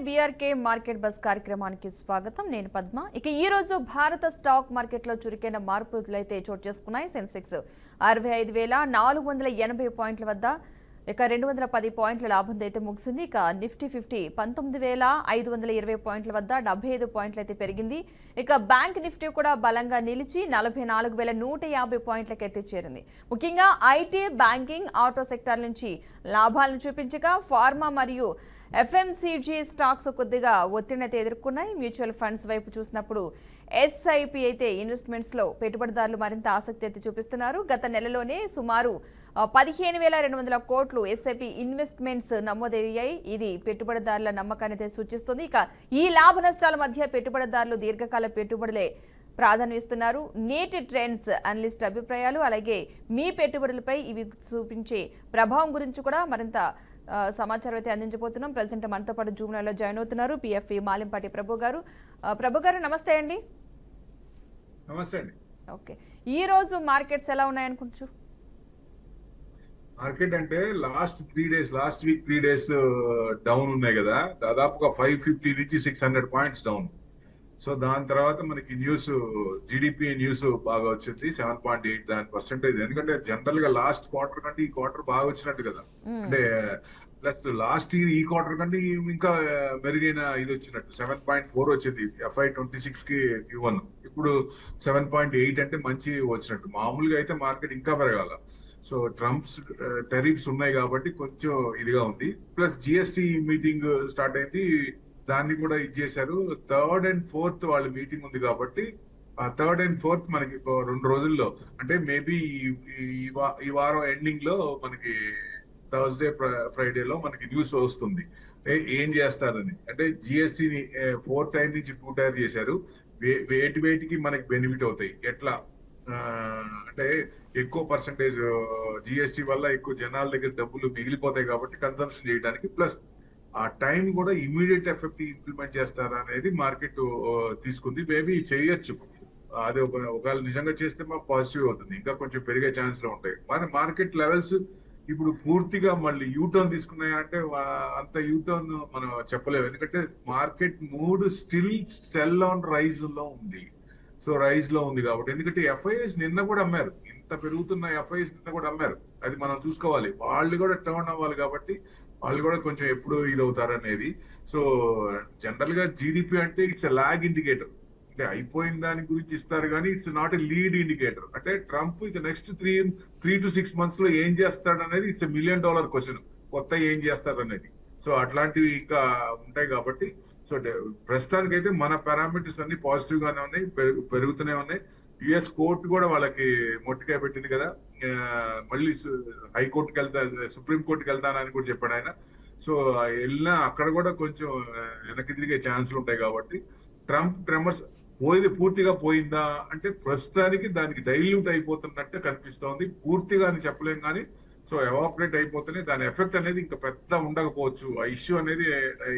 BRK market bus కార్యక్రమానికి స్వాగతం. నేను పద్మ. ఇక ఈ రోజు భారత స్టాక్ మార్కెట్లో చురుకైన మార్పులైతే చోటు చేసుకున్నాయి. సెన్సెక్స్ 65,480 పాయింట్ల వద్ద ఇక 210 పాయింట్ల లాభంతో అయితే ముగిసింది. ఇక నిఫ్టీ 50 19,520 పాయింట్ల వద్ద 75 పాయింట్లు అయితే పెరిగింది. ఇక బ్యాంక్ నిఫ్టీ కూడా బలంగా నిలిచి 44,150 పాయింట్లకైతే చేరింది. ముఖ్యంగా ఐటీ, బ్యాంకింగ్, ఆటో సెక్టార్ నుంచి లాభాలను చూపించగా ఫార్మా మరియు ఎఫ్ఎంసీజీ స్టాక్స్ కొద్దిగా ఒత్తిడిని అయితే ఎదుర్కొన్నాయి. మ్యూచువల్ ఫండ్స్ వైపు చూసినప్పుడు ఎస్ఐపి అయితే ఇన్వెస్ట్మెంట్స్ లో పెట్టుబడిదారులు మరింత ఆసక్తి అయితే చూపిస్తున్నారు. గత నెలలోనే సుమారు 15,200 కోట్లు ఎస్ఐపి ఇన్వెస్ట్మెంట్స్ నమోదయ్యాయి. ఇది పెట్టుబడిదారుల నమ్మకాన్ని అయితే సూచిస్తుంది. ఇక ఈ లాభ నష్టాల మధ్య పెట్టుబడిదారులు దీర్ఘకాల పెట్టుబడులే ప్రాధాన్యం ఇస్తున్నారు. నేటి ట్రెండ్స్ అనలిస్ట్ అభిప్రాయాలు అలాగే మీ పెట్టుబడులపై ఇవి చూపించే ప్రభావం గురించి కూడా మరింత సమాచారం అయితే అందించబోతున్నాం. ప్రెసిడెంట్ మనతో పాటు జూమ్లో జాయిన్ అవుతున్నారు పిఎఫ్ఈ మాలింపాటి ప్రభు గారు. ప్రభు గారు నమస్తే అండి. నమస్తే అండి. ఓకే, ఈ రోజు మార్కెట్స్ ఎలా ఉన్నాయనుకుంటు? మార్కెట్ అంటే లాస్ట్ వీక్ 3 days డౌన్ ఉన్నాయి కదా, దాదాపుగా 550 నుంచి 600 పాయింట్స్ డౌన్. సో దాని తర్వాత మనకి జీడిపి న్యూస్ బాగా వచ్చింది 7.8%. ఎందుకంటే జనరల్ గా లాస్ట్ క్వార్టర్ కంటే ఈ క్వార్టర్ బాగా వచ్చినట్టు కదా, అంటే ప్లస్ లాస్ట్ ఇయర్ ఈ క్వార్టర్ కంటే ఇంకా మెరుగైన ఇది వచ్చినట్టు 7.4 వచ్చింది FY26 కి Q1. ఇప్పుడు 7.8 అంటే మంచి వచ్చినట్టు. మామూలుగా అయితే మార్కెట్ ఇంకా పెరగాల. సో ట్రంప్స్ టెరిఫ్స్ ఉన్నాయి కాబట్టి కొంచెం ఇదిగా ఉంది. ప్లస్ జిఎస్టి మీటింగ్ స్టార్ట్ అయింది, దాన్ని కూడా ఇచ్చేశారు. 3rd and 4th వాళ్ళ మీటింగ్ ఉంది కాబట్టి ఆ 3rd and 4th మనకి 2 రోజుల్లో, అంటే మేబీ ఈ వారం ఎండింగ్ లో మనకి థర్స్డే ఫ్రైడేలో మనకి న్యూస్ వస్తుంది ఏం చేస్తారని. అంటే జిఎస్టిని 4 టైర్ నుంచి 2 టైర్ చేశారు. వేటికి మనకి బెనిఫిట్ అవుతాయి ఎట్లా అంటే ఎక్కువ పర్సంటేజ్ జిఎస్టి వల్ల ఎక్కువ జనాల దగ్గర డబ్బులు మిగిలిపోతాయి కాబట్టి కన్సంప్షన్ చేయడానికి, ప్లస్ ఆ టైం కూడా ఇమీడియట్ ఎఫెక్ట్ ఇంప్లిమెంట్ చేస్తారా అనేది మార్కెట్ తీసుకుంది. మేబీ చేయొచ్చు, అది ఒకవేళ నిజంగా చేస్తే మాకు పాజిటివ్ అవుతుంది, ఇంకా కొంచెం పెరిగే ఛాన్స్ లో ఉంటాయి. మరి మార్కెట్ లెవెల్స్ ఇప్పుడు పూర్తిగా మళ్ళీ యూటర్న్ తీసుకున్నాయంటే అంత యూటర్న్ మనం చెప్పలేము. ఎందుకంటే market mood still sell on rise లో ఉంది. సో రైజ్ లో ఉంది కాబట్టి, ఎందుకంటే ఎఫ్ఐఎస్ నిన్న కూడా అమ్మారు, ఇంత పెరుగుతున్న ఎఫ్ఐఎస్ నిన్న కూడా అమ్మారు, అది మనం చూసుకోవాలి. వాళ్ళు కూడా టర్న్ అవ్వాలి కాబట్టి వాళ్ళు కూడా కొంచెం ఎప్పుడు ఇది అవుతారు అనేది. సో జనరల్ గా జీడిపి అంటే ఇట్స్ ఎ లాగ్ ఇండికేటర్, అంటే అయిపోయిన దాని గురించి ఇస్తారు కానీ it's not a lead indicator. అంటే ట్రంప్ ఇక నెక్స్ట్ 3 to 6 months లో ఏం చేస్తాడు అనేది ఇట్స్ $1 million క్వశ్చన్, కొత్త ఏం చేస్తారు అనేది. సో అట్లాంటివి ఇంకా ఉంటాయి కాబట్టి, సో ప్రస్తుతానికి అయితే మన పారామీటర్స్ అన్ని పాజిటివ్ గానే ఉన్నాయి, పెరుగుతూనే ఉన్నాయి. యుఎస్ కోర్టు కూడా వాళ్ళకి మొట్టికాయ పెట్టింది కదా, మళ్ళీ హైకోర్టుకి సుప్రీం కోర్టుకి వెళ్తానని కూడా చెప్పాడు ఆయన. సో వెళ్ళినా అక్కడ కూడా కొంచెం వెనక్కి తిరిగే ఛాన్సులు ఉంటాయి కాబట్టి ట్రంప్ ట్రెమర్స్ పూర్తిగా పోయిందా అంటే ప్రస్తుతానికి దానికి డైల్యూట్ అయిపోతున్నట్టే కనిపిస్తోంది. పూర్తిగా అని చెప్పలేం కానీ సో ఎవాపరేట్ అయిపోతేనే దాని ఎఫెక్ట్ అనేది ఇంకా పెద్ద ఉండకపోవచ్చు. ఆ ఇష్యూ అనేది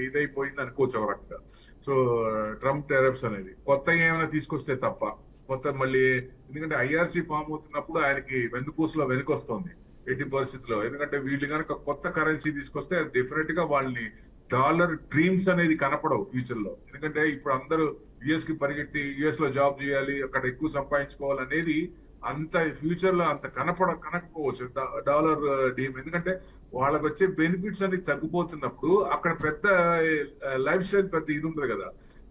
ఇదైపోయింది అనుకోవచ్చు ఒక రకంగా. సో ట్రంప్ టెరఫ్స్ అనేది కొత్త ఏమైనా తీసుకొస్తే తప్ప కొత్త మళ్ళీ, ఎందుకంటే ఐఆర్సీ ఫామ్ అవుతున్నప్పుడు ఆయనకి వెన్నుపూసలో వెనుకొస్తుంది ఎట్టి పరిస్థితుల్లో. ఎందుకంటే వీళ్ళు కనుక కొత్త కరెన్సీ తీసుకొస్తే డెఫినెట్ గా వాళ్ళని డాలర్ డ్రీమ్స్ అనేది కనపడవు ఫ్యూచర్ లో. ఎందుకంటే ఇప్పుడు అందరూ యుఎస్ కి పరిగెట్టి యుఎస్ లో జాబ్ చేయాలి, అక్కడ ఎక్కువ సంపాదించుకోవాలనేది అంత ఫ్యూచర్ లో అంత కనకపోవచ్చు డాలర్ డ్రీమ్. ఎందుకంటే వాళ్ళకి వచ్చే బెనిఫిట్స్ అనేది తగ్గిపోతున్నప్పుడు అక్కడ పెద్ద లైఫ్ స్టైల్ పెద్ద ఇది ఉంటుంది కదా.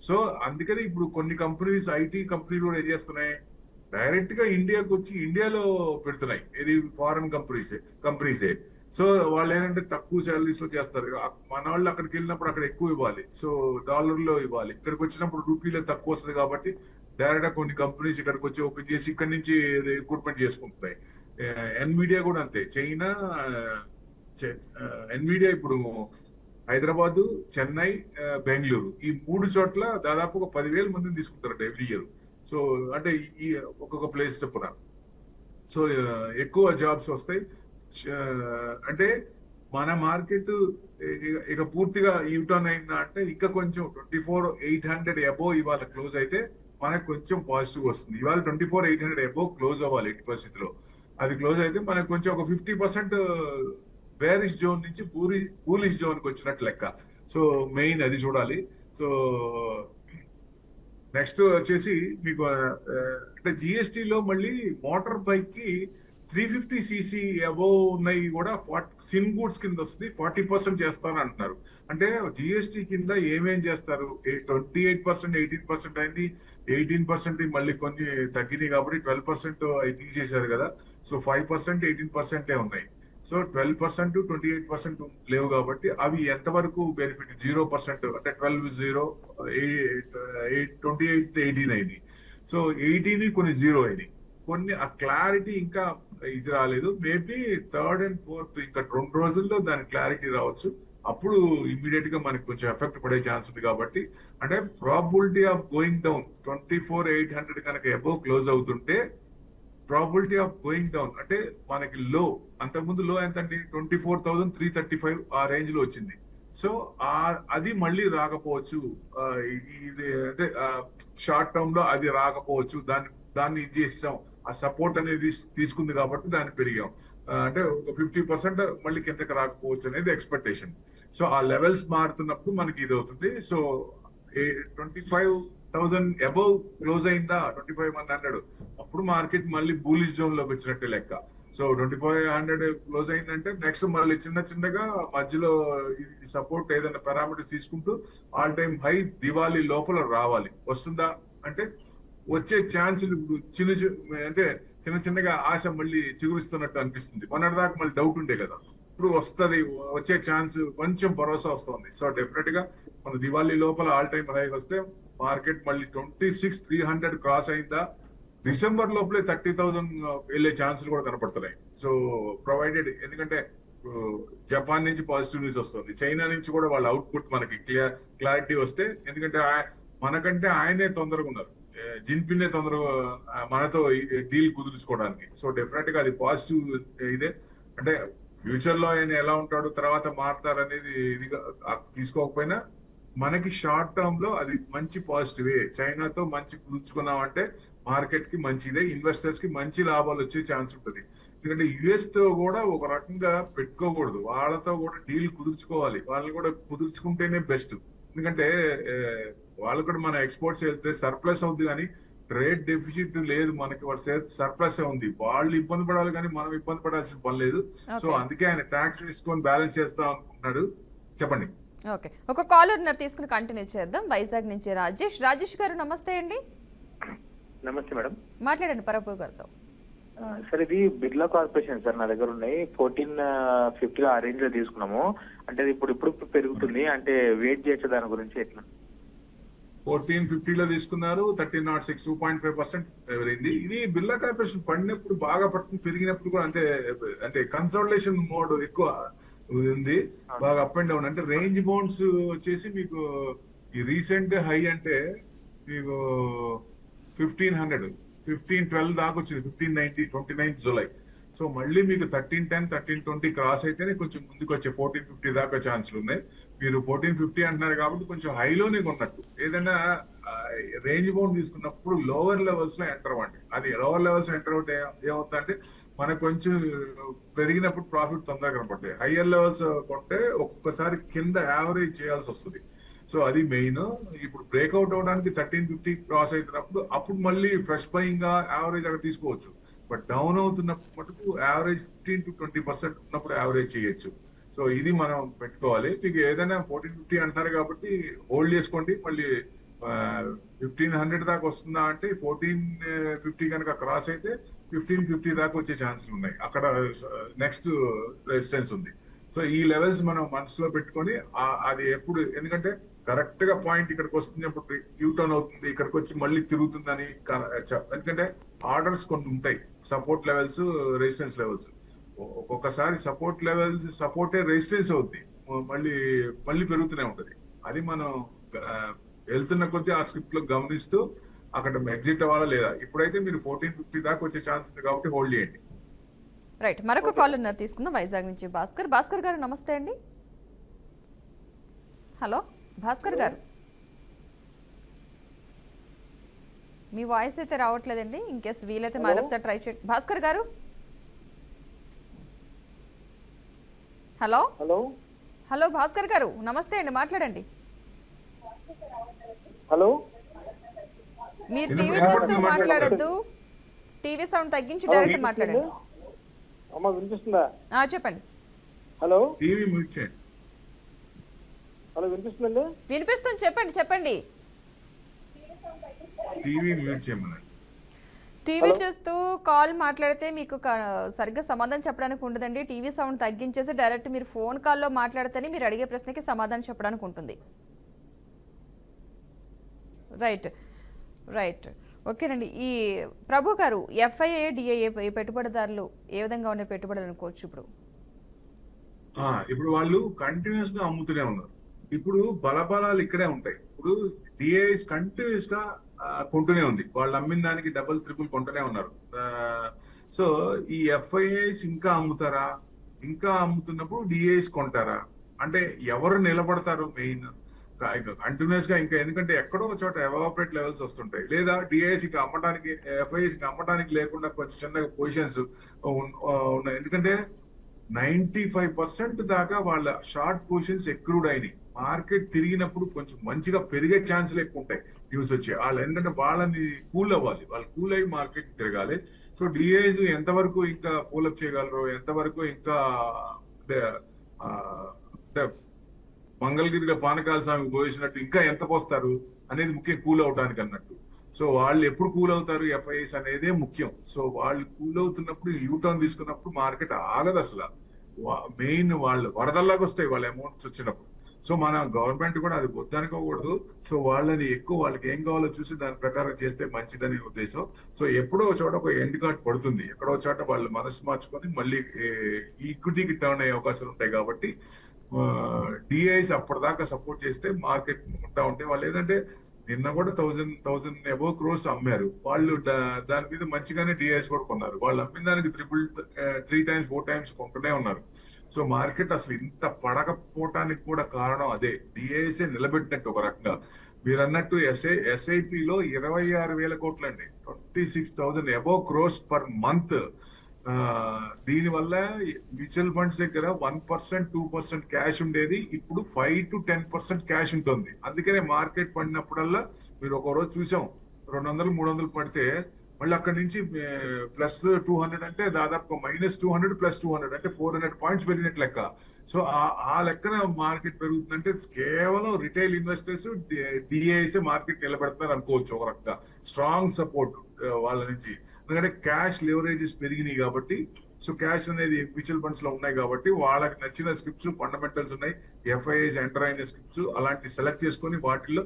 సో అందుకని ఇప్పుడు కొన్ని కంపెనీస్, ఐటీ కంపెనీలు కూడా ఏం చేస్తున్నాయి, డైరెక్ట్ గా ఇండియాకి వచ్చి ఇండియాలో పెడుతున్నాయి. ఇది ఫారెన్ కంపెనీసే. సో వాళ్ళు ఏంటంటే తక్కువ శాలరీస్ లో చేస్తారు. మన వాళ్ళు అక్కడికి వెళ్ళినప్పుడు అక్కడ ఎక్కువ ఇవ్వాలి, సో డాలర్ లో ఇవ్వాలి. ఇక్కడికి వచ్చినప్పుడు రూపీలో తక్కువ వస్తుంది కాబట్టి డైరెక్ట్ గా కొన్ని కంపెనీస్ ఇక్కడికి వచ్చి ఓపెన్ చేసి ఇక్కడ నుంచి రిక్రూట్మెంట్ చేసుకుంటున్నాయి. ఎన్విడియా కూడా అంతే. చైనా ఎన్విడియా ఇప్పుడు హైదరాబాద్, చెన్నై, బెంగళూరు ఈ 3 చోట్ల దాదాపు ఒక 10,000 మందిని తీసుకుంటారట ఎవ్రీ ఇయర్. సో అంటే ఈ ఒక్కొక్క ప్లేస్ చెప్పున సో ఎక్కువ జాబ్స్ వస్తాయి. అంటే మన మార్కెట్ ఇక పూర్తిగా యూటర్న్ అయిందా అంటే ఇంకా కొంచెం 24,800 అబోవ్ ఇవాళ క్లోజ్ అయితే మనకు కొంచెం పాజిటివ్ వస్తుంది. ఇవాళ 24,800 అబోవ్ క్లోజ్ అవ్వాలి ఎట్టి పరిస్థితిలో. అది క్లోజ్ అయితే మనకు కొంచెం ఒక 50% బేరిష్ జోన్ నుంచి బూలిష్ జోన్ కి వచ్చినట్టు లెక్క. సో మెయిన్ అది చూడాలి. సో నెక్స్ట్ వచ్చేసి మీకు అంటే జిఎస్టీలో మళ్ళీ మోటార్ బైక్ కి 350cc అబోవ్ ఉన్నాయి కూడా సిన్ గూడ్స్ కింద వస్తుంది, 40% చేస్తాను అంటున్నారు. అంటే జిఎస్టీ కింద ఏమేం చేస్తారు? 28%, 18% అయింది, 18% మళ్ళీ కొన్ని తగ్గినాయి కాబట్టి 12% అవి తీసేశారు కదా. సో 5%, 18% ఉన్నాయి. సో 12%, 28% లేవు కాబట్టి అవి ఎంతవరకు బెనిఫిట్? 0% అంటే 12, 28, 18 అయింది. సో 18 కొన్ని 0 అయినాయి, కొన్ని ఆ క్లారిటీ ఇంకా ఇది రాలేదు. మేబీ థర్డ్ అండ్ ఫోర్త్ ఇంకా 2 రోజుల్లో దాని క్లారిటీ రావచ్చు. అప్పుడు ఇమీడియట్ గా మనకి కొంచెం ఎఫెక్ట్ పడే ఛాన్స్ ఉంది. కాబట్టి అంటే ప్రాబిలిటీ ఆఫ్ గోయింగ్ డౌన్ 24,800 కనుక అబోవ్ క్లోజ్ అవుతుంటే ప్రాబిలిటీ ఆఫ్ గోయింగ్ డౌన్ అంటే మనకి లో, అంతకుముందు లో ఎంత అండి? 24,335 ఆ రేంజ్ లో వచ్చింది. సో అది మళ్ళీ రాకపోవచ్చు. ఇది అంటే షార్ట్ టర్మ్ లో అది రాకపోవచ్చు. దాన్ని ఇది చేసాం, ఆ సపోర్ట్ అనేది తీసుకుంది కాబట్టి దాన్ని పెరిగాం. అంటే ఒక 50% మళ్ళీ కిందకి రాకపోవచ్చు అనేది ఎక్స్పెక్టేషన్. సో ఆ లెవెల్స్ మారుతున్నప్పుడు మనకి ఇది అవుతుంది. సో 25,000 అబౌవ్ క్లోజ్ అయిందా 25,100, అప్పుడు మార్కెట్ మళ్ళీ బూలిష్ జోన్ లోకి వచ్చినట్టే లెక్క. సో 2500 క్లోజ్ అయిందంటే నెక్స్ట్ మళ్ళీ చిన్నగా మధ్యలో సపోర్ట్ ఏదైనా పారామీటర్స్ తీసుకుంటూ ఆల్ టైమ్ హై దివాళీ లోపల రావాలి. వస్తుందా అంటే వచ్చే ఛాన్స్ అంటే చిన్నగా ఆశ మళ్ళీ చిగురిస్తున్నట్టు అనిపిస్తుంది. మొన్నటిదాకా మళ్ళీ డౌట్ ఉండే కదా, ఇప్పుడు వస్తుంది, వచ్చే ఛాన్స్ కొంచెం భరోసా వస్తుంది. సో డెఫినెట్ గా మన దివాళీ లోపల ఆల్ టైమ్ హై వస్తే మార్కెట్ మళ్ళీ 26,300 క్రాస్ అయిందా డిసెంబర్ లోపలే 30,000 వెళ్ళే ఛాన్సులు కూడా కనపడుతున్నాయి. సో ప్రొవైడెడ్, ఎందుకంటే జపాన్ నుంచి పాజిటివ్ న్యూస్ వస్తుంది, చైనా నుంచి కూడా వాళ్ళ అవుట్పుట్ మనకి క్లారిటీ వస్తే, ఎందుకంటే మనకంటే ఆయనే తొందరగా ఉన్నారు, జిన్పిన్నే తొందరగా మనతో డీల్ కుదుర్చుకోవడానికి. సో డెఫినెట్ గా అది పాజిటివ్ ఇదే. అంటే ఫ్యూచర్ లో ఆయన ఎలా ఉంటాడు, తర్వాత మారుతారనేది ఇది తీసుకోకపోయినా మనకి షార్ట్ టర్మ్ లో అది మంచి పాజిటివే. చైనాతో మంచి కుదుర్చుకున్నామంటే మార్కెట్ కి మంచిదే, ఇన్వెస్టర్స్ కి మంచి లాభాలు వచ్చే ఛాన్స్ ఉంటుంది. ఎందుకంటే యుఎస్ తో కూడా ఒక రకంగా పెట్టుకోకూడదు, వాళ్ళతో కూడా డీల్ కుదుర్చుకోవాలి. వాళ్ళని కూడా కుదుర్చుకుంటేనే బెస్ట్. ఎందుకంటే వాళ్ళు కూడా మన ఎక్స్పోర్ట్స్ వెళ్తే సర్ప్లస్ అవుతుంది, కానీ ట్రేడ్ డెఫిసిట్ లేదు మనకి, వాళ్ళ సర్ప్లస్ ఉంది. వాళ్ళు ఇబ్బంది పడాలి కానీ మనం ఇబ్బంది పడాల్సిన పని లేదు. సో అందుకే ఆయన ట్యాక్స్ వేసుకొని బ్యాలెన్స్ చేస్తాం అనుకుంటున్నాడు. చెప్పండి. ఓకే, ఒక కాలర్ తీసుకుని కంటిన్యూ చేద్దాం. వైజాగ్ నుంచి రాజేష్ గారు నమస్తే అండి. నమస్తే మేడం, మాట్లాడండి పరపు గారితో. సార్ ఇది బిర్లా కార్పొరేషన్ సార్, నా దగ్గర ఉన్నాయి 1450 ఆ రేంజ్ లో తీసుకున్నాము. అంటే ఇప్పుడు పెరుగుతుంది, అంటే వెయిట్ చేయొచ్చు దాని గురించి ఎట్లా? 1450 తీసుకున్నారు, 1306, 2.5% పెరిగింది. ఇది బిర్లా కార్పొరేషన్ పడినప్పుడు బాగా పడుతుంది, పెరిగినప్పుడు కూడా అంతే. అంటే కన్సల్టేషన్ మోడ్ ఎక్కువ ఉంది, బాగా అప్ అండ్ డౌన్. అంటే రేంజ్ బౌండ్స్ వచ్చేసి మీకు ఈ రీసెంట్ హై అంటే మీకు 1500, 1512 దాకా వచ్చింది, 1590, 29th జూలై. సో మళ్ళీ మీకు 1310, 1320 క్రాస్ అయితేనే కొంచెం ముందుకు వచ్చే 1450 దాకా ఛాన్సులు ఉన్నాయి. మీరు 1450 అంటున్నారు కాబట్టి కొంచెం హైలోనే కొన్నట్టు. ఏదైనా రేంజ్ బౌండ్ తీసుకున్నప్పుడు లోవర్ లెవెల్స్ లో ఎంటర్ అవ్వండి. అది లోవర్ లెవెల్స్ ఎంటర్ అవుతే ఏమవుతుందంటే మనకు కొంచెం పెరిగినప్పుడు ప్రాఫిట్ తొందరగా కనపడతాయి. హయ్యర్ లెవెల్స్ కొంటే ఒక్కొక్కసారి కింద యావరేజ్ చేయాల్సి వస్తుంది. సో అది మెయిన్. ఇప్పుడు బ్రేక్అవుట్ అవడానికి 1350 క్రాస్ అవుతున్నప్పుడు అప్పుడు మళ్ళీ ఫ్రెష్ బయింగ్ గా యావరేజ్ అక్కడ తీసుకోవచ్చు. బట్ డౌన్ అవుతున్నప్పుడు మటుకు యావరేజ్ 15 to 20% ఉన్నప్పుడు యావరేజ్ చేయొచ్చు. సో ఇది మనం పెట్టుకోవాలి. మీకు ఏదైనా 1450 అంటున్నారు కాబట్టి హోల్డ్ చేసుకోండి. మళ్ళీ 1500 దాకా వస్తుందా అంటే 1450 కనుక క్రాస్ అయితే 1550 దాకా వచ్చే ఛాన్సులు ఉన్నాయి. అక్కడ నెక్స్ట్ రెసిస్టెన్స్ ఉంది. సో ఈ లెవెల్స్ మనం మనసులో పెట్టుకొని అది ఎప్పుడు, ఎందుకంటే కరెక్ట్ గా పాయింట్ ఇక్కడికి వస్తుంది, అప్పుడు యూటర్న్ అవుతుంది, ఇక్కడికి వచ్చి మళ్ళీ తిరుగుతుందని. ఎందుకంటే ఆర్డర్స్ కొన్ని ఉంటాయి, సపోర్ట్ లెవెల్స్, రెసిస్టెన్స్ లెవెల్స్. ఒక్కొక్కసారి సపోర్ట్ లెవెల్స్ సపోర్టే రెసిస్టెన్స్ అవుతుంది, మళ్ళీ పెరుగుతూనే ఉంటది. అది మనం వెళ్తున్న కొద్దీ ఆ స్క్రిప్ట్ లో గమనిస్తూ అక్కడ ఎగ్జిట్ అవ్వాలా లేదా. ఇప్పుడైతే మీరు 1450 దాకా వచ్చే ఛాన్స్ ఉంది కాబట్టి హోల్డ్ చేయండి. రైట్, మరొక కాల్ తీసుకుందాం. వైజాగ్ నుంచి భాస్కర్ గారు నమస్తే అండి. హలో భాస్కర్ గారు, మీ వాయిస్ అయితే రావట్లేదండి. ఇంకేస్ వీలైతే మరొకసారి ట్రై చేయండి. భాస్కర్ గారు, హలో హలో భాస్కర్ గారు, నమస్తే అండి, మాట్లాడండి. హలో, మీరు టీవీ చూస్తూ మాట్లాడద్దు, టీవీ సౌండ్ తగ్గించి డైరెక్ట్ మాట్లాడండి. అమ్మా వినిపిస్తుందా? చెప్పండి. హలో, టీవీ మ్యూట్ చేయండి. హలో వినిపిస్తుందండి? వినిపిస్తుంది, చెప్పండి చెప్పండి. టీవీ మ్యూట్ చేయమనండి. టీవీ చూస్తూ కాల్ మాట్లాడితే మీకు సరిగ్గా సమాధానం చెప్పడానికి ఉండదండి. టీవీ సౌండ్ తగ్గించేసి డైరెక్ట్ మీరు ఫోన్ కాల్లో మాట్లాడితేనే మీరు అడిగే ప్రశ్నకి సమాధానం చెప్పడానికి ఉంటుంది. రైట్ రైట్ ఓకేనండి. ఈ ప్రభు గారు, ఎఫ్ఐఏ డిఐఏ పెట్టుబడిదారులు ఏ విధంగా ఉండే పెట్టుబడులు అనుకోవచ్చు ఇప్పుడు? ఇప్పుడు వాళ్ళు కంటిన్యూస్ గా అమ్ముతూనే ఉన్నారు. ఇప్పుడు బలబలాలు ఇక్కడే ఉంటాయి. ఇప్పుడు డిఐఎస్ కంటిన్యూస్ గా కొంటూనే ఉంది. వాళ్ళు అమ్మిన దానికి డబుల్ ట్రిపుల్ కొంటూనే ఉన్నారు. సో ఈ ఎఫ్ఐఐస్ ఇంకా అమ్ముతారా? ఇంకా అమ్ముతున్నప్పుడు డిఐఎస్ కొంటారా? అంటే ఎవరు నిలబడతారు మెయిన్ కంటిన్యూస్ గా? ఇంకా ఎందుకంటే ఎక్కడో ఒక చోట ఎవాపరేట్ లెవెల్స్ వస్తుంటాయి. లేదా డిఐఎస్ కి అమ్మడానికి, ఎఫ్ఐఎస్ కి అమ్మడానికి లేకుండా కొంచెం చిన్న పొజిషన్స్ ఉన్నాయి. ఎందుకంటే 95% దాకా వాళ్ళ షార్ట్ పొజిషన్స్ ఎక్రూడ్ అయినాయి. మార్కెట్ తిరిగినప్పుడు కొంచెం మంచిగా పెరిగే ఛాన్సులు ఎక్కువ ఉంటాయి. న్యూస్ వచ్చి వాళ్ళు ఏంటంటే వాళ్ళని కూల్ అవ్వాలి, వాళ్ళు కూల్ అయ్యి మార్కెట్ తిరగాలి. సో డిఐస్ ఎంతవరకు ఇంకా పూలప్ చేయగలరు, ఎంతవరకు ఇంకా మంగళగిరిలో పానకాల స్వామి పోసినట్టు ఇంకా ఎంత పోస్తారు అనేది ముఖ్యం కూల్ అవడానికి అన్నట్టు. సో వాళ్ళు ఎప్పుడు కూల్ అవుతారు ఎఫ్ఐఎస్ అనేదే ముఖ్యం. సో వాళ్ళు కూల్ అవుతున్నప్పుడు యూటర్న్ తీసుకున్నప్పుడు మార్కెట్ ఆగదు అసలు. మెయిన్ వాళ్ళు వరదల్లాగా వస్తాయి వాళ్ళ అమౌంట్స్ వచ్చినప్పుడు. సో మన గవర్నమెంట్ కూడా అది వద్దనుకోకూడదు. సో వాళ్ళని ఎక్కువ వాళ్ళకి ఏం కావాలో చూసి దాని ప్రకారం చేస్తే మంచిదని ఉద్దేశం. సో ఎప్పుడో చోట ఒక ఎండ్ కార్డ్ పడుతుంది, ఎక్కడో చోట వాళ్ళు మనసు మార్చుకొని మళ్ళీ ఈక్విటీకి టర్న్ అయ్యే అవకాశాలు ఉంటాయి. కాబట్టి డిఐస్ అప్పటిదాకా సపోర్ట్ చేస్తే మార్కెట్ ఉంటా ఉంటే వాళ్ళు ఏదంటే నిన్న కూడా 1000 అబోవ్ క్రోర్స్ అమ్మారు వాళ్ళు. దాని మీద మంచిగానే డిఐస్ కూడా కొన్నారు. వాళ్ళు అమ్మిన దానికి 3 times 4 times కొంటూనే ఉన్నారు. సో మార్కెట్ అసలు ఇంత పడకపోవటానికి కూడా కారణం అదే, డిఐఎస్ఏ నిలబెట్టినట్టు ఒక రకంగా. మీరు అన్నట్టు ఎస్ఐపిలో 26,000 కోట్లు అండి, 26,000 అబోవ్ క్రోర్స్ పర్ మంత్. దీనివల్ల మ్యూచువల్ ఫండ్స్ దగ్గర 1% 2% క్యాష్ ఉండేది, ఇప్పుడు 5 to 10% క్యాష్ ఉంటుంది. అందుకనే మార్కెట్ పడినప్పుడల్లా మీరు ఒక రోజు చూసాం 200 300 పడితే మళ్ళీ అక్కడి నుంచి +200 అంటే దాదాపు -200 +200 అంటే 400 పాయింట్స్ పెరిగినట్టు లెక్క. సో ఆ లెక్కన మార్కెట్ పెరుగుతుందంటే కేవలం రిటైల్ ఇన్వెస్టర్స్ డిఐఎస్ మార్కెట్ నిలబెడతారు అనుకోవచ్చు ఒక రకంగా. స్ట్రాంగ్ సపోర్ట్ వాళ్ళ నుంచి, ఎందుకంటే క్యాష్ లివరేజెస్ పెరిగినాయి కాబట్టి. సో క్యాష్ అనేది మ్యూచువల్ ఫండ్స్ లో ఉన్నాయి కాబట్టి వాళ్ళకి నచ్చిన స్క్రిప్ట్స్ ఫండమెంటల్స్ ఉన్నాయి. ఎఫ్ఐఐస్ ఎంటర్ అయిన స్క్రిప్ట్స్ అలాంటి సెలెక్ట్ చేసుకొని వాటిల్లో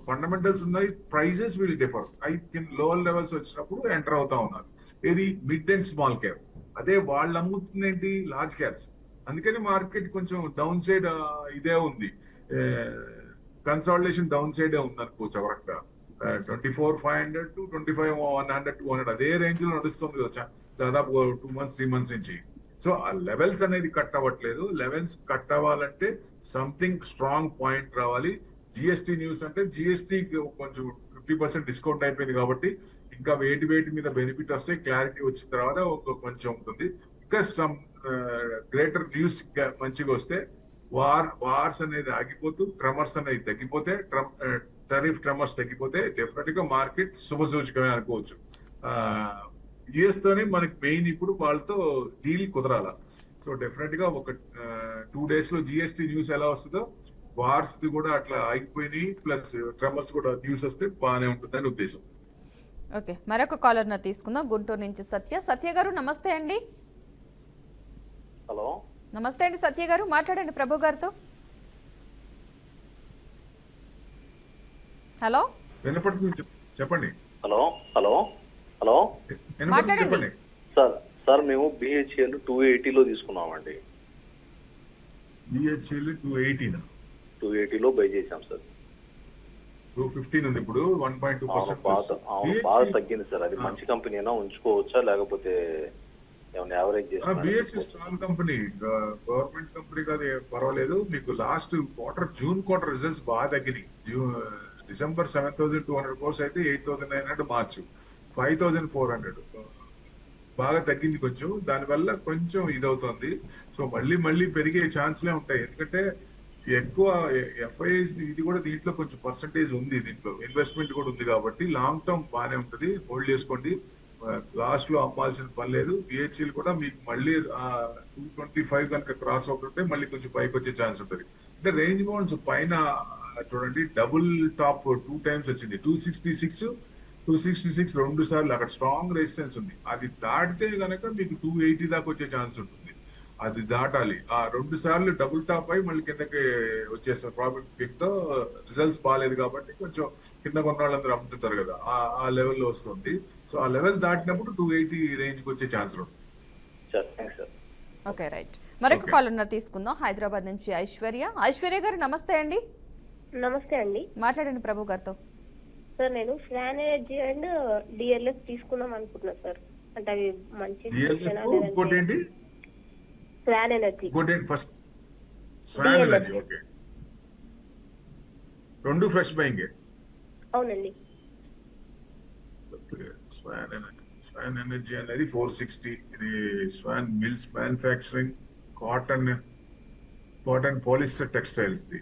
ఫండమెంటల్స్ ఉన్నాయి. Prices will differ. Lower levels వచ్చినప్పుడు ఎంటర్ అవుతా ఉన్నారు. ఇది మిడ్ అండ్ స్మాల్ క్యాప్. అదే వాళ్ళు అమ్ముతుంది ఏంటి, లార్జ్ క్యాప్స్. అందుకని మార్కెట్ కొంచెం డౌన్ సైడ్ ఇదే ఉంది, కన్సాలిడేషన్ డౌన్ సైడ్ ఉంది అనుకోవచ్చు ఒక రకంగా. 24,500 to 25,100 200 అదే రేంజ్ లో నడుస్తుంది కదా దాదాపు 2 months 3 months నుంచి. సో ఆ లెవెల్స్ అనేది కట్ అవ్వట్లేదు. లెవెల్స్ కట్ అవ్వాలంటే సంథింగ్ స్ట్రాంగ్ పాయింట్ రావాలి. జిఎస్టీ న్యూస్ అంటే జిఎస్టీ కొంచెం 50% డిస్కౌంట్ అయిపోయింది కాబట్టి ఇంకా వేటి మీద బెనిఫిట్ వస్తే క్లారిటీ వచ్చిన తర్వాత కొంచెం ఉంటుంది. ఇంకా సమ్ గ్రేటర్ న్యూస్ మంచిగా వస్తే వార్స్ అనేది ఆగిపోతూ ట్రెమర్స్ అనేది తగ్గిపోతే, టరిఫ్ ట్రెమర్స్ తగ్గిపోతే డెఫినెట్ గా మార్కెట్ శుభసూచకమే అనుకోవచ్చు. యుఎస్ తోనే మనకి మెయిన్ ఇప్పుడు వాళ్ళతో డీల్ కుదరాల. సో డెఫినెట్ గా ఒక 2 days లో జిఎస్టీ న్యూస్ ఎలా వస్తుందో వార్స్ కూడా అట్లా ఆగిపోయినాయి, ప్లస్ ట్రెమర్స్ కూడా న్యూస్ వస్తే బాగానే ఉంటుందని ఉద్దేశం. ఓకే, మరొక కాలర్ నా తీసుకుందాం. గుంటూరు నుంచి సత్య గారు, నమస్తే అండి. హలో, నమస్తే అండి సత్య గారు, మాట్లాడండి ప్రభు గారితో. హలో, వినపడుతుంది, చెప్పండి. హలో హలో హలో మాట్లాడండి సార్ మేము బిహెచ్ఎల్ 280లో తీసుకున్నామండి. బిహెచ్ఎల్ 280లో బై చేసాం సార్. 215 ఉంది ఇప్పుడు, 1.2%. బాగా తగ్గింది సార్. అది మంచి కంపెనీ అయినా ఉంచుకోవచ్చా, లేకపోతే ఏమైనా average BHL strong company, government company కాదు, పర్వాలేదు. మీకు last quarter June quarter results బాగా తగ్గినాయి. డిసెంబర్ 7,200 crores అయితే 8,900, మార్చ్ 5,400. బాగా తగ్గింది కొంచెం, దానివల్ల కొంచెం ఇదవుతుంది. సో మళ్ళీ పెరిగే ఛాన్స్లే ఉంటాయి, ఎందుకంటే ఎక్కువ ఎఫ్ఐఎస్ ఇది కూడా దీంట్లో కొంచెం పర్సంటేజ్ ఉంది, దీంట్లో ఇన్వెస్ట్మెంట్ కూడా ఉంది కాబట్టి లాంగ్ టర్మ్ బాగానే ఉంటుంది, హోల్డ్ చేసుకోండి. లాస్ట్ లో అమ్మాల్సిన పని లేదు. బిహెచ్ఎల్ కూడా మీకు మళ్ళీ 225 కనుక క్రాస్ అవుతుంటే మళ్ళీ కొంచెం పైకి వచ్చే ఛాన్స్ ఉంటుంది. అంటే రేంజ్ బౌండ్స్ పైన చూడండి, డబుల్ టాప్ 2 times వచ్చింది, 266 2 సార్లు అక్కడ స్ట్రాంగ్ రెసిస్టెన్స్ ఉంది. అది దాటితే గనక మీకు 280 దాకా వచ్చే ఛాన్స్ ఉంటుంది. అది దాటాలి. ఆ 2 సార్లు డబుల్ టాప్ అయి మళ్ళీ కిందకి వచ్చేస్తారు. ప్రాఫిట్ తో రిజల్ట్స్ బాగాలేదు కాబట్టి కొంచెం కింద కొన్న వాళ్ళందరూ అమ్ముతుంటారు కదా, ఆ లెవెల్లో వస్తుంది. సో ఆ లెవెల్ దాటినప్పుడు 280 రేంజ్ కి వచ్చే ఛాన్స్ ఉంటుంది. Okay, right. మరొక కాల్ ఉన్నారు, తీసుకుందాం. హైదరాబాద్ నుంచి ఐశ్వర్య గారు నమస్తే అండి. నమస్తే అండి, మాట్లాడండి ప్రభు గారితో. సార్ నేను స్వాన్ ఎనర్జీ అండ్ డిఎల్ఎఫ్ తీసుకుందాం అనుకుంటున్నా సార్. అంటే అవి మంచి Swan energy first Swan energy okay, రెండు ఫ్రెష్ బయింగ్. అవునండి. స్వాన్ ఎనర్జీ అనేది 460. ఇది Swan mills manufacturing cotton polyester textiles ది.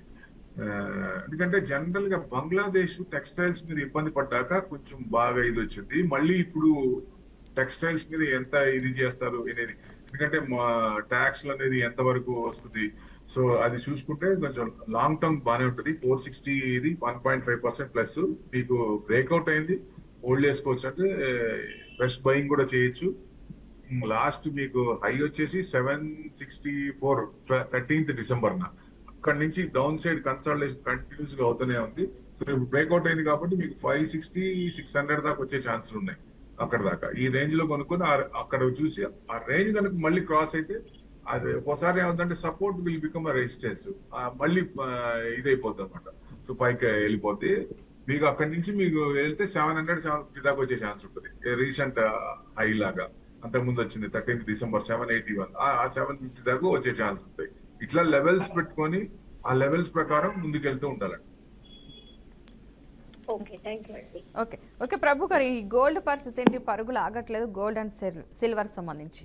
ఎందుకంటే జనరల్ గా బంగ్లాదేశ్ టెక్స్టైల్స్ మీద ఇబ్బంది పడ్డాక కొంచెం బాగా ఇది వచ్చింది. మళ్ళీ ఇప్పుడు టెక్స్టైల్స్ మీద ఎంత ఇది చేస్తారు అనేది, ఎందుకంటే ట్యాక్స్ అనేది ఎంత వరకు వస్తుంది, సో అది చూసుకుంటే కొంచెం లాంగ్ టర్మ్ బాగానే ఉంటుంది. 460 ఇది 1.5% ప్లస్. మీకు బ్రేక్అవుట్ అయింది, హోల్డ్ చేసుకోవచ్చు, అంటే ఫ్రెష్ బయింగ్ కూడా చేయొచ్చు. లాస్ట్ మీకు హై వచ్చేసి 764 13th డిసెంబర్ నా. అక్కడ నుంచి డౌన్ సైడ్ కన్సల్టేషన్ కంటిన్యూస్ గా అవుతూనే ఉంది. సో ఇప్పుడు బ్రేక్అవుట్ అయింది కాబట్టి మీకు 560 600 దాకా వచ్చే ఛాన్సులు ఉన్నాయి. అక్కడ దాకా ఈ రేంజ్ లో కొనుక్కొని అక్కడ చూసి ఆ రేంజ్ కనుక మళ్ళీ క్రాస్ అయితే అది ఒకసారి ఏమంటే సపోర్ట్ విల్ బికమ్ రెసిస్టెన్స్, మళ్ళీ ఇదైపోద్ది అనమాట. సో పైకి వెళ్ళిపోద్ది. మీకు అక్కడి నుంచి మీకు వెళ్తే 700 750 దాకా వచ్చే ఛాన్స్ ఉంటుంది. రీసెంట్ హై లాగా అంతకుముందు వచ్చింది 13th డిసెంబర్ 781, ఆ 750 దాకా వచ్చే ఛాన్స్ ఉంటాయి. ఇట్లా లెవెల్స్ పెట్టుకొని ఆ లెవెల్స్ ప్రకారం ముందుకెళ్తూ ఉండాలండి. ఓకే ప్రభు గారు, ఈ గోల్డ్ పరిస్థితి ఏంటి? పరుగులు ఆగట్లేదు గోల్డ్ అండ్ సిల్వర్ సంబంధించి.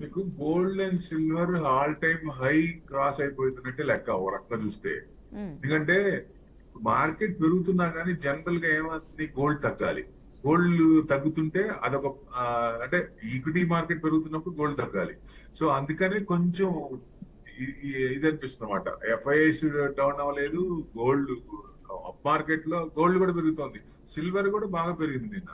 మీకు gold and silver all time high cross అయిపోతున్నట్టే లెక్క ఒక రకంగా చూస్తే. ఎందుకంటే మార్కెట్ పెరుగుతున్నా కానీ జనరల్ గా ఏమవుతుంది, గోల్డ్ తగ్గాలి. గోల్డ్ తగ్గుతుంటే అదొక అంటే ఈక్విటీ మార్కెట్ పెరుగుతున్నప్పుడు గోల్డ్ తగ్గాలి. సో అందుకనే కొంచెం ఇది అనిపిస్తుంది అన్నమాట. ఎఫ్ఐఎస్ డౌన్ అవ్వలేదు, గోల్డ్ అప్ మార్కెట్ లో గోల్డ్ కూడా పెరుగుతోంది. సిల్వర్ కూడా బాగా పెరిగింది నిన్న.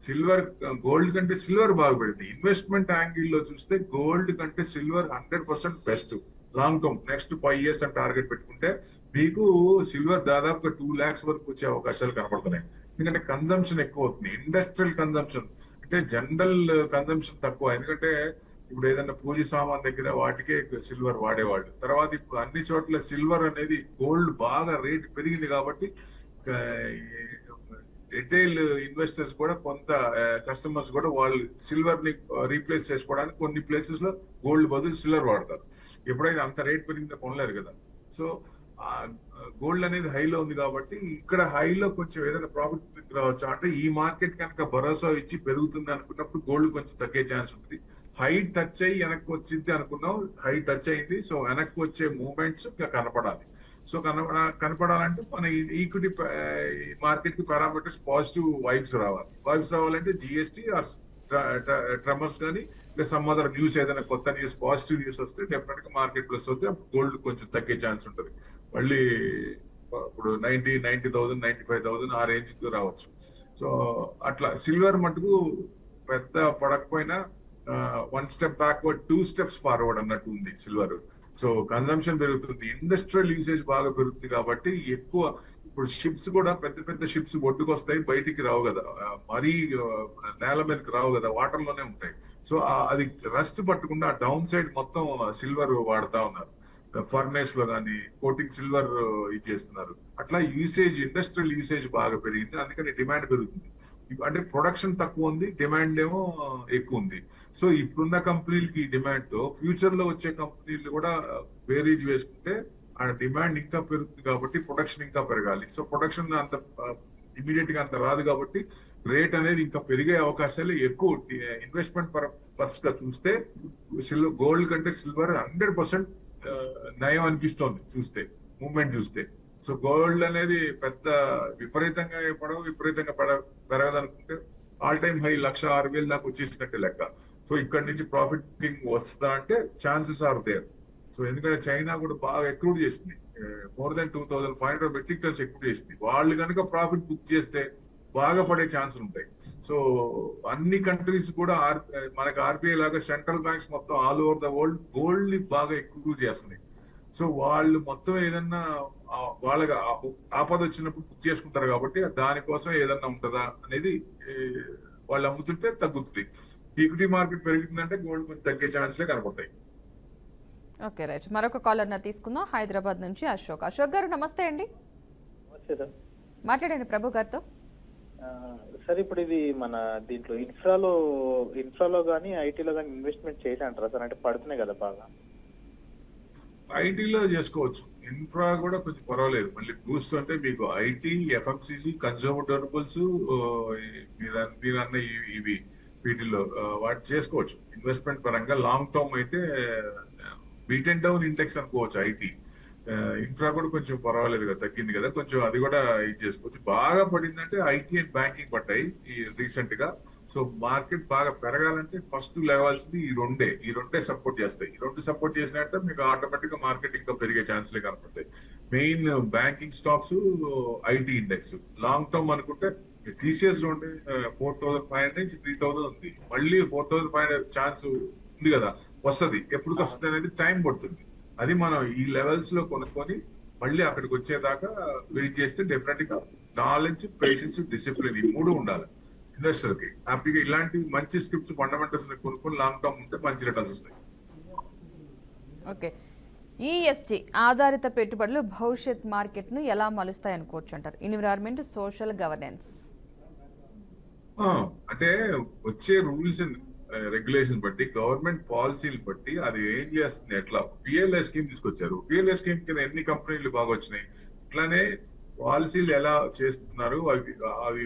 సిల్వర్ గోల్డ్ కంటే సిల్వర్ బాగా పెరిగింది. ఇన్వెస్ట్మెంట్ యాంగిల్ లో చూస్తే గోల్డ్ కంటే silver 100% best. Long term next 5 years అని టార్గెట్ పెట్టుకుంటే మీకు సిల్వర్ దాదాపుగా 2 lakhs వరకు వచ్చే అవకాశాలు కనపడుతున్నాయి. ఎందుకంటే కన్జంప్షన్ ఎక్కువ అవుతుంది. ఇండస్ట్రియల్ కన్జంప్షన్ అంటే జనరల్ కన్జంప్షన్ తక్కువ. ఎందుకంటే ఇప్పుడు ఏదైనా పూజ సామాన్ దగ్గర వాటికే సిల్వర్ వాడేవాళ్ళు. తర్వాత ఇప్పుడు అన్ని చోట్ల సిల్వర్ అనేది గోల్డ్ బాగా రేట్ పెరిగింది కాబట్టి రిటైల్ ఇన్వెస్టర్స్ కూడా కొంత కస్టమర్స్ కూడా వాళ్ళు సిల్వర్ ని రీప్లేస్ చేసుకోవడానికి కొన్ని ప్లేసెస్ లో గోల్డ్ బదులు సిల్వర్ వాడతారు. ఎప్పుడైతే అంత రేట్ పెరిగిందో కొనలేరు కదా. సో గోల్డ్ అనేది హైలో ఉంది కాబట్టి ఇక్కడ హైలో కొంచెం ఏదైనా ప్రాఫిట్ రావచ్చు. అంటే ఈ మార్కెట్ కనుక భరోసా ఇచ్చి పెరుగుతుంది అనుకున్నప్పుడు గోల్డ్ కొంచెం తగ్గే ఛాన్స్ ఉంటుంది. హై టచ్ అయ్యి వెనక్కి వచ్చింది అనుకున్నాం, హై టచ్ అయింది. సో వెనక్కి వచ్చే మూవ్మెంట్స్ ఇంకా కనపడాలి. సో కనపడాలంటే మన ఈక్విటీ మార్కెట్ కి పారామీటర్స్ పాజిటివ్ వైబ్స్ రావాలంటే జిఎస్టీ ఆర్ ట్రమర్స్ కానీ లేదా సమ్ అదర్ న్యూస్, ఏదైనా కొత్త న్యూస్ పాజిటివ్ న్యూస్ వస్తే డెఫినెట్ గా మార్కెట్ ప్లస్ వస్తే గోల్డ్ కొంచెం తగ్గే ఛాన్స్ ఉంటుంది. మళ్ళీ ఇప్పుడు 90,000 95,000 ఆ రేంజ్ కి రావచ్చు. సో అట్లా సిల్వర్ మటుకు పెద్ద పడకపోయినా 1 step బ్యాక్వర్డ్ 2 steps ఫార్వర్డ్ అన్నట్టు ఉంది సిల్వర్. సో కన్జంప్షన్ పెరుగుతుంది, ఇండస్ట్రియల్ యూసేజ్ బాగా పెరుగుతుంది కాబట్టి ఎక్కువ. ఇప్పుడు షిప్స్ కూడా పెద్ద షిప్స్ ఒడ్డుకు వస్తాయి, బయటికి రావు కదా, మరీ నేల మీదకి రావు కదా, వాటర్ లోనే ఉంటాయి. సో అది రస్ట్ పట్టకుండా డౌన్ సైడ్ మొత్తం సిల్వర్ వాడుతా ఉన్నారు. ఫర్నేస్ లో కానీ కోటింగ్ సిల్వర్ ఇది చేస్తున్నారు. అట్లా యూసేజ్ ఇండస్ట్రియల్ యూసేజ్ బాగా పెరిగింది, అందుకని డిమాండ్ పెరుగుతుంది. అంటే ప్రొడక్షన్ తక్కువ ఉంది, డిమాండ్ ఏమో ఎక్కువ ఉంది. సో ఇప్పుడున్న కంపెనీలకి డిమాండ్ తో ఫ్యూచర్ లో వచ్చే కంపెనీలు కూడా వేరేజ్ వేసుకుంటే ఆ డిమాండ్ ఇంకా పెరుగుతుంది కాబట్టి ప్రొడక్షన్ ఇంకా పెరగాలి. సో ప్రొడక్షన్ అంత ఇమీడియట్ గా అంత రాదు కాబట్టి రేట్ అనేది ఇంకా పెరిగే అవకాశాలు ఎక్కువ. ఇన్వెస్ట్మెంట్ పర్పస్ గా చూస్తే గోల్డ్ కంటే సిల్వర్ 100% నయం అనిపిస్తోంది చూస్తే, మూవ్మెంట్ చూస్తే. సో గోల్డ్ అనేది పెద్ద విపరీతంగా విపరీతంగా పెరగదనుకుంటే ఆల్ టైమ్ హై 1,06,000 దాకా వచ్చేసినట్టే లెక్క. సో ఇక్కడ నుంచి ప్రాఫిట్ బుకింగ్ వస్తుందా అంటే ఛాన్సెస్ ఆర్ దేర్. సో ఎందుకంటే చైనా కూడా బాగా ఎక్రూడ్ చేసింది, మోర్ దెన్ 2,500 మెట్రిక్ టన్స్ ఎక్కువ చేసింది. వాళ్ళు కనుక ప్రాఫిట్ బుక్ చేస్తే బాగా పడే ఛాన్సులు ఉంటాయి. సో అన్ని కంట్రీస్ కూడా మనకి ఆర్బీఐ లాగా సెంట్రల్ బ్యాంక్స్ మొత్తం all over the world gold ని బాగా ఎక్కువ చేస్తున్నాయి. సో వాళ్ళు మొత్తం ఏదన్నా వాళ్ళకి ఆపద వచ్చినప్పుడు బుక్ చేసుకుంటారు కాబట్టి దానికోసం ఏదన్నా ఉంటుందా అనేది వాళ్ళు అమ్ముతుంటే తగ్గుతుంది. ఈక్విటీ మార్కెట్ పెరుగుతుందంటే గోల్డ్ కొంచెం తగ్గే ఛాన్స్లే కనపడతాయి. ఓకే రైట్, మరొక కాలర్ తీసుకుందాం హైదరాబాద్ నుంచి అశోక్. అశోక్ గారు నమస్తే అండి. నమస్తే సార్. మాట్లాడండి ప్రభు గారితో. సార్ ఇప్పుడు ఇది మన దీంట్లో ఇన్ఫ్రాలో కానీ ఐటీలో కానీ ఇన్వెస్ట్మెంట్ చేసి అంటారా సార్? అంటే పడుతున్నాయి కదా బాగా. ఐటీలో చేసుకోవచ్చు, ఇన్ఫ్రా కూడా కొంచెం పర్వాలేదు. మళ్ళీ బూస్ట్ అంటే మీకు ఐటీ, ఎఫ్ఎంసీసీ, కన్స్యూమర్ డ్యూరబుల్స్ మీరన్న ఇవి వీటిల్లో వాటి చేసుకోవచ్చు ఇన్వెస్ట్మెంట్ పరంగా. లాంగ్ టర్మ్ అయితే బీట్ అండ్ డౌన్ ఇండెక్స్ అనుకోవచ్చు ఐటీ. ఇన్ఫ్రా కూడా కొంచెం పర్వాలేదు కదా, తగ్గింది కదా కొంచెం, అది కూడా ఇది చేసుకోవచ్చు. బాగా పడిందంటే ఐటీ అండ్ బ్యాంకింగ్ పడ్డాయి ఈ రీసెంట్ గా. సో మార్కెట్ బాగా పెరగాలంటే ఫస్ట్ లేవాల్సింది ఈ రెండే సపోర్ట్ చేస్తాయి. ఈ రెండు సపోర్ట్ చేసినట్టే మీకు ఆటోమేటిక్ గా మార్కెట్ ఇంకా పెరిగే ఛాన్స్లే కనపడతాయి. Main banking stocks, IT index. Long term అనుకుంటే టీసీఎస్ లో ఉండే 4,500 నుంచి 3,000 ఉంది. మళ్ళీ 4,500 ఛాన్స్ ఉంది కదా, వస్తుంది. ఎప్పుడు వస్తుంది అనేది టైం పడుతుంది. అది మనం ఈ లెవెల్స్ లో కొనుక్కొని మళ్ళీ అక్కడికి వచ్చేదాకా వెయిట్ చేస్తే డెఫినెట్ గా నాలెడ్జ్, పేషెన్స్, డిసిప్లిన్ ఈ మూడు ఉండాలి ఇన్వెస్టర్ కి. హ్యాపీగా ఇలాంటి మంచి స్క్రిప్ట్స్ ఫండమెంటల్స్ కొనుక్కొని లాంగ్ టర్మ్ ఉంటే మంచి రిటర్న్స్ వస్తాయి. ఓకే, ఈఎస్జీ ఆధారిత పెట్టుబడులు భవిష్యత్ మార్కెట్ను ఎలా మలుస్తాయి అనుకోవచ్చు అంటారు? ఎన్విరాన్మెంట్, సోషల్ గవర్నెన్స్ అంటే వచ్చే రూల్స్ అండ్ రెగ్యులేషన్ బట్టి, గవర్నమెంట్ పాలసీలు బట్టి అది ఏం చేస్తుంది. ఎట్లా పిఎల్ఐ స్కీమ్ తీసుకొచ్చారు, పిఎల్ఐ స్కీమ్ కింద ఎన్ని కంపెనీలు బాగా వచ్చినాయి. ఇట్లానే పాలసీలు ఎలా చేస్తున్నారు, అవి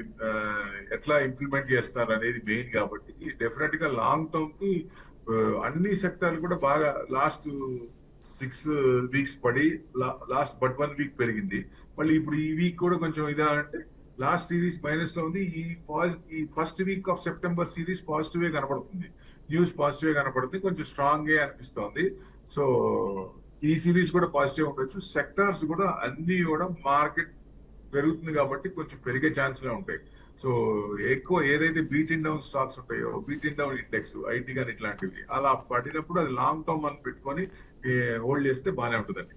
ఎట్లా ఇంప్లిమెంట్ చేస్తున్నారు అనేది మెయిన్. కాబట్టి డెఫినెట్ గా లాంగ్ టర్మ్ కి అన్ని సెక్టార్లు కూడా బాగా లాస్ట్ 6 వీక్స్ పడి లాస్ట్ బట్ 1 వీక్ పెరిగింది. మళ్ళీ ఇప్పుడు ఈ వీక్ కూడా కొంచెం ఇదా అంటే లాస్ట్ సిరీస్ మైనస్ లో ఉంది. ఈ first week off September series positive కనపడుతుంది, న్యూస్ పాజిటివ్ కనపడుతుంది, కొంచెం స్ట్రాంగ్ అనిపిస్తోంది. సో ఈ సిరీస్ కూడా పాజిటివ్ ఉండొచ్చు. సెక్టార్స్ కూడా అన్ని కూడా మార్కెట్ పెరుగుతుంది కాబట్టి కొంచెం పెరిగే ఛాన్స్లే ఉంటాయి. సో ఎక్కువ ఏదైతే బీట్ ఇన్ డౌన్ స్టాక్స్ ఉంటాయో, beat in down index, IT కానీ ఇట్లాంటివి అలా పడినప్పుడు అది లాంగ్ టర్మ్ అని పెట్టుకొని హోల్డ్ చేస్తే బాగానే ఉంటుందండి.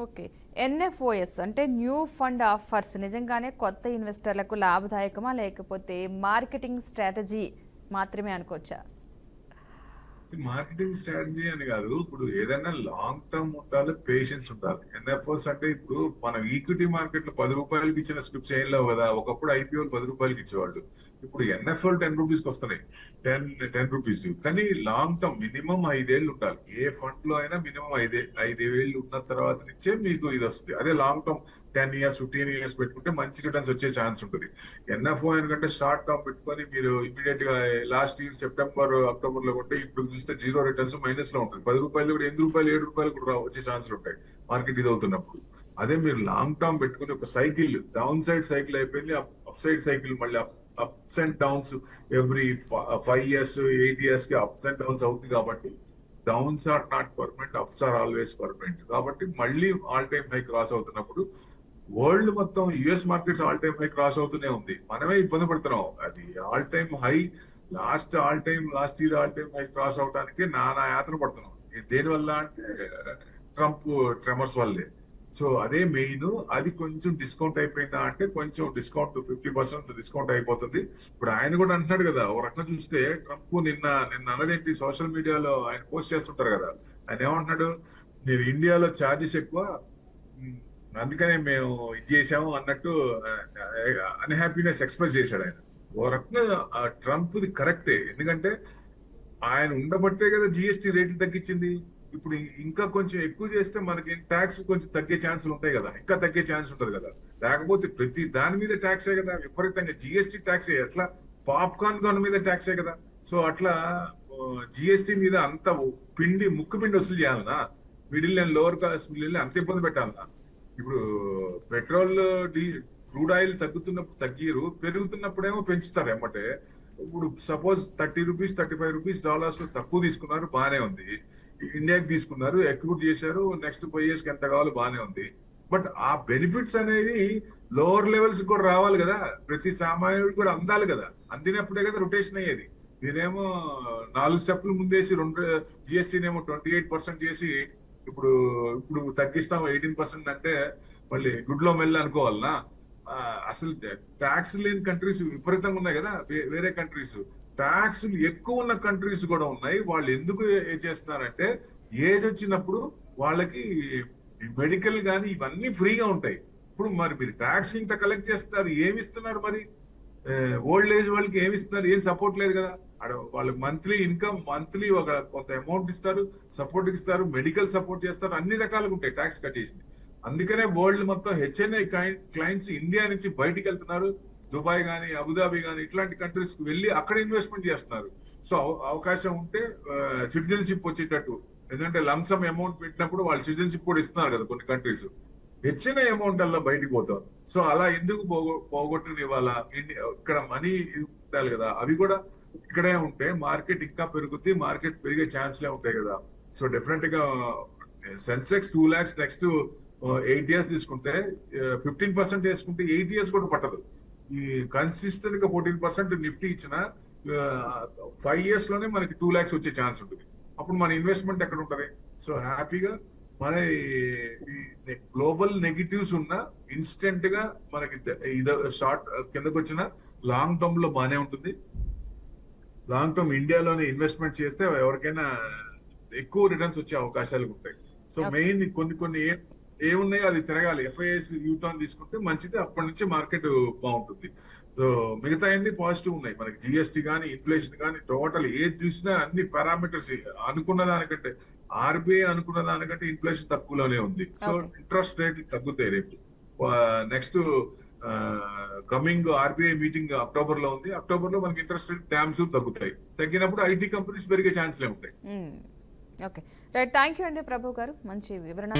ఓకే, ఎన్ఎఫ్ఓఎస్ అంటే న్యూ ఫండ్ ఆఫర్స్ నిజంగానే కొత్త ఇన్వెస్టర్లకు లాభదాయకమా, లేకపోతే మార్కెటింగ్ స్ట్రాటజీ మాత్రమే అనుకోవచ్చా? మార్కెటింగ్ స్ట్రాటజీ అని కాదు, ఇప్పుడు ఏదైనా లాంగ్ టర్మ్ ఉండాలి, పేషెన్స్ ఉండాలి. ఎన్ఎఫ్ఓస్ అంటే ఇప్పుడు మనం ఈక్విటీ మార్కెట్ లో 10 రూపాయలకి ఇచ్చిన స్క్రిప్ట్స్ ఏం లేవు కదా. ఒకప్పుడు ఐపీఓలు 10 రూపాయలకి ఇచ్చేవాళ్ళు, ఇప్పుడు ఎన్ఎఫ్ఓలు 10 రూపీస్కి వస్తున్నాయి. 10 రూపీస్. కానీ లాంగ్ టర్మ్ మినిమం 5 ఏళ్ళు ఉండాలి. ఏ ఫండ్ లో అయినా మినిమం 5 ఏళ్ళు ఉన్న తర్వాత నుంచే మీకు ఇది వస్తుంది. అదే లాంగ్ టర్మ్ 10 years 15 years పెట్టుకుంటే మంచి రిటర్న్స్ వచ్చే ఛాన్స్ ఉంటుంది. ఎన్ఎఫ్ఓ ఎందుకంటే షార్ట్ టర్మ్ పెట్టుకొని మీరు ఇమీడియట్ గా లాస్ట్ ఇయర్ సెప్టెంబర్, అక్టోబర్ లో కొంటే ఇప్పుడు చూస్తే 0 రిటర్న్స్ మైనస్ లో ఉంటుంది. 10 రూపాయలు కూడా 8 రూపాయలు 7 రూపాయలు కూడా వచ్చే ఛాన్సులు ఉంటాయి మార్కెట్ ఇది అవుతున్నప్పుడు. అదే మీరు లాంగ్ టర్మ్ పెట్టుకుని ఒక సైకిల్, డౌన్ సైడ్ సైకిల్ అయిపోయింది, అప్ సైడ్ సైకిల్ మళ్ళీ ups and downs every 5 years 8 years కి అప్స్ అండ్ డౌన్స్ అవుతుంది. కాబట్టి downs are not permanent, ups are always permanent. కాబట్టి మళ్ళీ ఆల్ టైమ్ హై క్రాస్ అవుతున్నప్పుడు వరల్డ్ మొత్తం US markets all time high cross అవుతూనే ఉంది, మనమే ఇబ్బంది పడుతున్నాం. అది all time high last year all time high cross అవడానికి నానా యాత్ర పడుతున్నాం. దేనివల్ల అంటే ట్రంప్ ట్రెమర్స్ వల్లే. సో అదే మెయిన్. అది కొంచెం డిస్కౌంట్ అయిపోయిందా అంటే కొంచెం డిస్కౌంట్ 50% డిస్కౌంట్ అయిపోతుంది. ఇప్పుడు ఆయన కూడా అంటున్నాడు కదా, ఒక రకంగా చూస్తే ట్రంప్ నిన్న అన్నదేంటి, సోషల్ మీడియాలో ఆయన పోస్ట్ చేస్తుంటారు కదా, ఆయన ఏమంటున్నాడు, నేను ఇండియాలో ఛార్జెస్ ఎక్కువ అందుకనే మేము ఇది చేసాము అన్నట్టు అన్హ్యాపీనెస్ ఎక్స్ప్రెస్ చేశాడు ఆయన. ఓ రకంగా ట్రంప్ది కరెక్టే, ఎందుకంటే ఆయన ఉండబట్టే కదా జిఎస్టీ రేట్లు తగ్గించింది. ఇప్పుడు ఇంకా కొంచెం ఎక్కువ చేస్తే మనకి ట్యాక్స్ కొంచెం తగ్గే ఛాన్సులు ఉంటాయి కదా, ఇంకా తగ్గే ఛాన్స్ ఉంటుంది కదా. లేకపోతే ప్రతి దాని మీద ట్యాక్సే కదా, విపరీతంగా జిఎస్టీ ట్యాక్స్ ఎట్లా పాప్కార్న్ కొన మీద ట్యాక్సే కదా. సో అట్లా జిఎస్టీ మీద అంత ముక్కు పిండి వసూలు చేయాలన్నా, middle and lower class middle అంత ఇబ్బంది పెట్టాలన్నా. ఇప్పుడు పెట్రోల్ క్రూడ్ ఆయిల్ తగ్గుతున్నప్పుడు తగ్గిరు, పెరుగుతున్నప్పుడేమో పెంచుతారు ఎమ్మటే. ఇప్పుడు సపోజ్ 30 రూపీస్ 35 రూపీస్ డాలర్స్ లో తక్కువ తీసుకున్నారు, బానే ఉంది. ఇండియాకి తీసుకున్నారు, ఎక్స్పోర్ట్ చేశారు, నెక్స్ట్ 5 years కి ఎంత కావాలో బానే ఉంది. బట్ ఆ బెనిఫిట్స్ అనేది లోవర్ లెవెల్స్ కూడా రావాలి కదా, ప్రతి సామాన్యుడు కూడా అందాలి కదా. అందినప్పుడే కదా రొటేషన్ అయ్యేది. మీరేమో 4 స్టెప్లు ముందేసి జిఎస్టీనేమో 28% చేసి ఇప్పుడు తగ్గిస్తాం 18% అంటే మళ్ళీ గుడ్లో మెల్ల అనుకోవాలనా? అసలు ట్యాక్స్ లేని కంట్రీస్ విపరీతంగా ఉన్నాయి కదా వేరే కంట్రీస్. ట్యాక్స్లు ఎక్కువ ఉన్న కంట్రీస్ కూడా ఉన్నాయి. వాళ్ళు ఎందుకు చేస్తున్నారంటే ఏజ్ వచ్చినప్పుడు వాళ్ళకి మెడికల్ కానీ ఇవన్నీ ఫ్రీగా ఉంటాయి. ఇప్పుడు మరి మీరు ట్యాక్స్ ఇంత కలెక్ట్ చేస్తారు, ఏమి ఇస్తున్నారు మరి? ఓల్డ్ ఏజ్ వాళ్ళకి ఏమి ఇస్తున్నారు? ఏం సపోర్ట్ లేదు కదా. వాళ్ళకి మంత్లీ ఇన్కమ్, మంత్లీ ఒక కొంత అమౌంట్ ఇస్తారు, సపోర్ట్ ఇస్తారు, మెడికల్ సపోర్ట్ చేస్తారు, అన్ని రకాలుగా ఉంటాయి ట్యాక్స్ కట్టేసింది. అందుకనే వరల్డ్ మొత్తం హెచ్ఎన్ఐ క్లయింట్స్ ఇండియా నుంచి బయటికి వెళ్తున్నారు. దుబాయ్ కానీ అబుదాబి కానీ ఇట్లాంటి కంట్రీస్ కి వెళ్ళి అక్కడ ఇన్వెస్ట్మెంట్ చేస్తున్నారు. సో అవకాశం ఉంటే సిటిజన్షిప్ వచ్చేటట్టు, ఎందుకంటే లంసమ్ అమౌంట్ పెట్టినప్పుడు వాళ్ళు సిటిజన్షిప్ కూడా ఇస్తున్నారు కదా కొన్ని కంట్రీస్. హెచ్ఎన్ఐ అమౌంట్ అలా బయటికి పోతారు. సో అలా ఎందుకు పోగొట్టిన ఇవాళ ఇక్కడ మనీ ఉండాలి కదా, అవి కూడా ఇక్కడే ఉంటే మార్కెట్ ఇంకా పెరుగుద్ది, మార్కెట్ పెరిగే ఛాన్స్లే ఉంటాయి కదా. సో డెఫినెట్ గా సెన్సెక్స్ 2 lakhs నెక్స్ట్ 8 years తీసుకుంటే 15% వేసుకుంటే 8 years కూడా పట్టదు. ఈ కన్సిస్టెంట్ గా 14% నిఫ్టీ ఇచ్చిన 5 years లోనే మనకి 2 lakhs వచ్చే ఛాన్స్ ఉంటుంది. అప్పుడు మన ఇన్వెస్ట్మెంట్ ఎక్కడ ఉంటది? సో హ్యాపీగా మన గ్లోబల్ నెగిటివ్స్ ఉన్న ఇన్స్టెంట్ గా మనకి ఇది షార్ట్ కిందకు వచ్చిన లాంగ్ టర్మ్ లో బానే ఉంటుంది. లాంగ్ టర్మ్ ఇండియాలోనే ఇన్వెస్ట్మెంట్ చేస్తే ఎవరికైనా ఎక్కువ రిటర్న్స్ వచ్చే అవకాశాలు ఉంటాయి. సో మెయిన్ కొన్ని ఏమున్నాయో అది తిరగాలి. ఎఫ్ఐఎస్ యూటర్న్ తీసుకుంటే మంచిది, అప్పటి నుంచి మార్కెట్ బాగుంటుంది. సో మిగతా అన్ని పాజిటివ్ ఉన్నాయి మనకి. జిఎస్టీ కానీ ఇన్ఫ్లేషన్ కానీ టోటల్ ఏది చూసినా అన్ని పారామీటర్స్ అనుకున్న దానికంటే, ఆర్బీఐ అనుకున్న దానికంటే ఇన్ఫ్లేషన్ తక్కువలోనే ఉంది. సో ఇంట్రెస్ట్ రేట్ తగ్గుతాయి రేపు. Next coming RBI meeting October లో ఉంది. అక్టోబర్ లో మనకి ఇంట్రెస్ట్ రేట్ డ్యామ్స్ తగ్గుతాయి. తగ్గినప్పుడు ఐటీ కంపెనీస్ పెరిగే ఛాన్స్లే ఉంటాయి. ఓకే రైట్, థ్యాంక్ యూ అండి ప్రభు గారు, మంచి వివరణ.